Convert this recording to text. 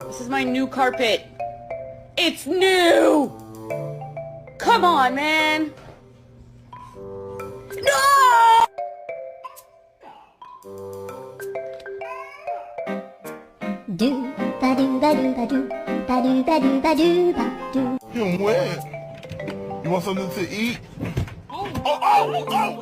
This is my new carpet. It's new! Come on, man! No! Do ba do ba do ba do ba do ba do ba do ba do. You wet. You want something to eat? Oh my God!